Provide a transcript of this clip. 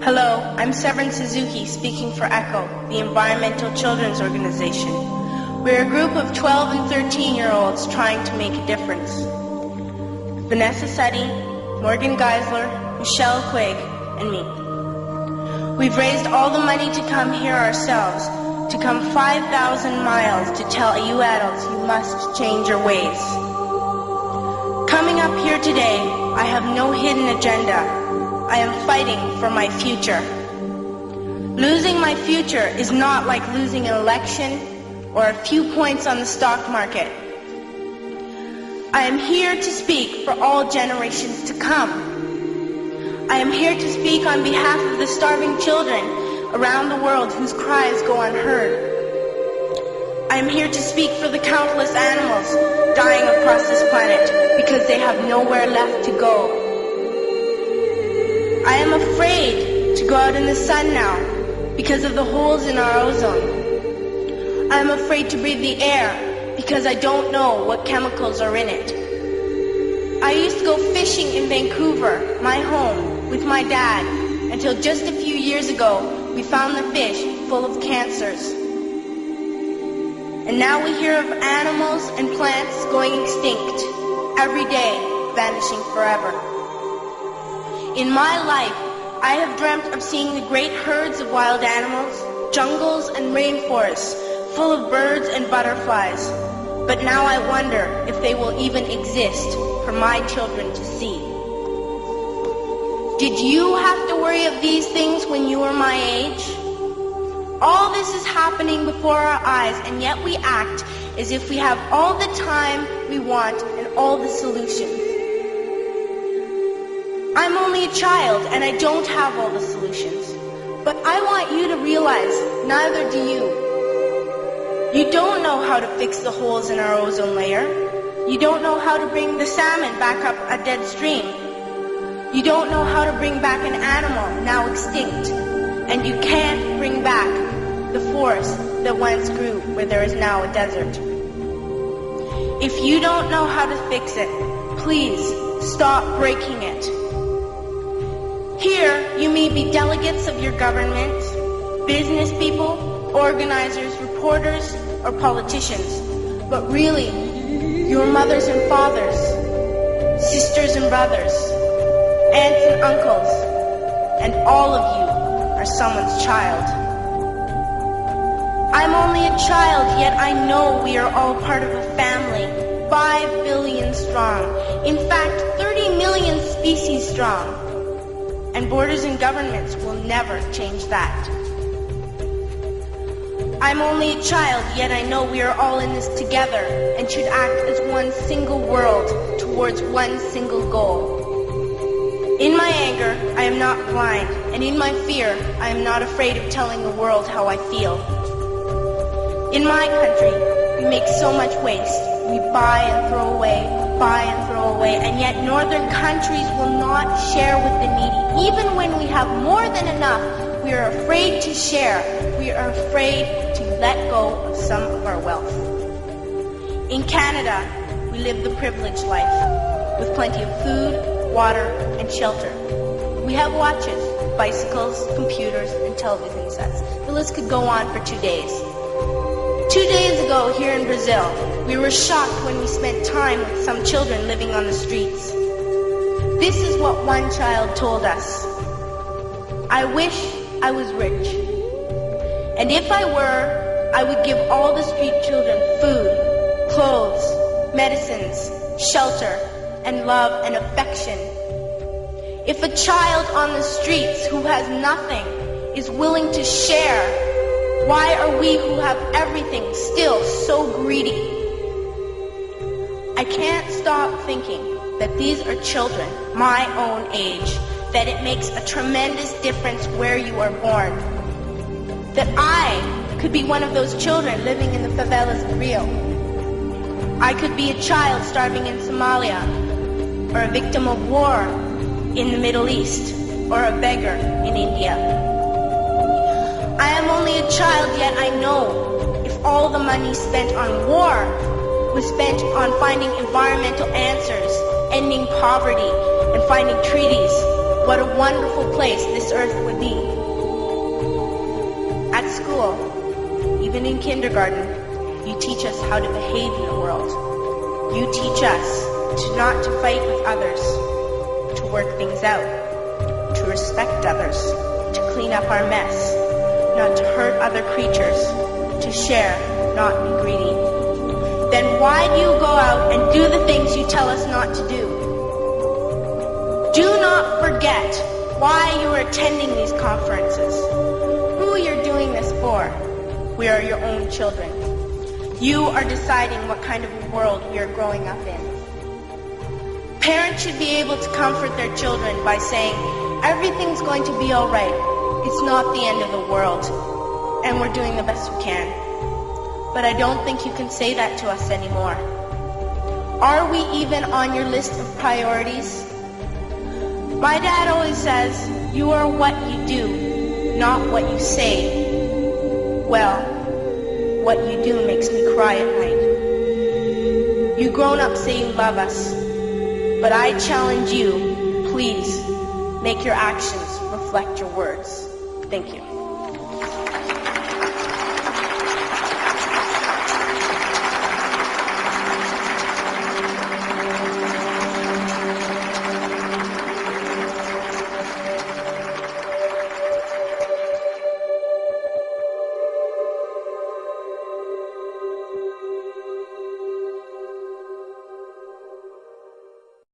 Hello, I'm Severin Suzuki speaking for ECHO, the Environmental Children's Organization. We're a group of 12 and 13-year-olds trying to make a difference. Vanessa Seti, Morgan Geisler, Michelle Quigg, and me. We've raised all the money to come here ourselves, to come 5,000 miles to tell you adults you must change your ways. Coming up here today, I have no hidden agenda. I am fighting for my future. Losing my future is not like losing an election or a few points on the stock market. I am here to speak for all generations to come. I am here to speak on behalf of the starving children around the world whose cries go unheard. I am here to speak for the countless animals dying across this planet because they have nowhere left to go. I am afraid to go out in the sun now because of the holes in our ozone. I am afraid to breathe the air because I don't know what chemicals are in it. I used to go fishing in Vancouver, my home, with my dad, until just a few years ago we found the fish full of cancers. And now we hear of animals and plants going extinct, every day vanishing forever. In my life, I have dreamt of seeing the great herds of wild animals, jungles and rainforests full of birds and butterflies. But now I wonder if they will even exist for my children to see. Did you have to worry of these things when you were my age? All this is happening before our eyes, and yet we act as if we have all the time we want and all the solutions. I'm only a child, and I don't have all the solutions. But I want you to realize, neither do you. You don't know how to fix the holes in our ozone layer. You don't know how to bring the salmon back up a dead stream. You don't know how to bring back an animal now extinct. And you can't bring back the forest that once grew where there is now a desert. If you don't know how to fix it, please stop breaking it. Here, you may be delegates of your government, business people, organizers, reporters, or politicians, but really, your mothers and fathers, sisters and brothers, aunts and uncles, and all of you are someone's child. I'm only a child, yet I know we are all part of a family, 5 billion strong, in fact, 30 million species strong. And borders and governments will never change that. I'm only a child, yet I know we are all in this together and should act as one single world towards one single goal. In my anger, I am not blind, and in my fear, I am not afraid of telling the world how I feel. In my country, we make so much waste. We buy and throw away, and yet northern countries will not share with the needy. Even when we have more than enough, we are afraid to share. We are afraid to let go of some of our wealth. In Canada, we live the privileged life, with plenty of food, water, and shelter. We have watches, bicycles, computers, and television sets. The list could go on for 2 days. 2 days ago, here in Brazil, we were shocked when we spent time with some children living on the streets. This is what one child told us. I wish I was rich. And if I were, I would give all the street children food, clothes, medicines, shelter, and love and affection. If a child on the streets who has nothing is willing to share, why are we who have everything still so greedy? I can't stop thinking that these are children my own age, that it makes a tremendous difference where you are born. That I could be one of those children living in the favelas of Rio. I could be a child starving in Somalia, or a victim of war in the Middle East, or a beggar in India. I am only a child, yet I know if all the money spent on war was spent on finding environmental answers, ending poverty, and finding treaties, what a wonderful place this earth would be. At school, even in kindergarten, you teach us how to behave in the world. You teach us to not to fight with others, to work things out, to respect others, to clean up our mess, not to hurt other creatures, to share, not be greedy. Then why do you go out and do the things you tell us not to do? Do not forget why you are attending these conferences, who you're doing this for. We are your own children. You are deciding what kind of a world we are growing up in. Parents should be able to comfort their children by saying, everything's going to be all right. It's not the end of the world, and we're doing the best we can. But I don't think you can say that to us anymore. Are we even on your list of priorities? My dad always says, you are what you do, not what you say. Well, what you do makes me cry at night. You grown up say you love us, but I challenge you, please, make your actions reflect your words. Thank you.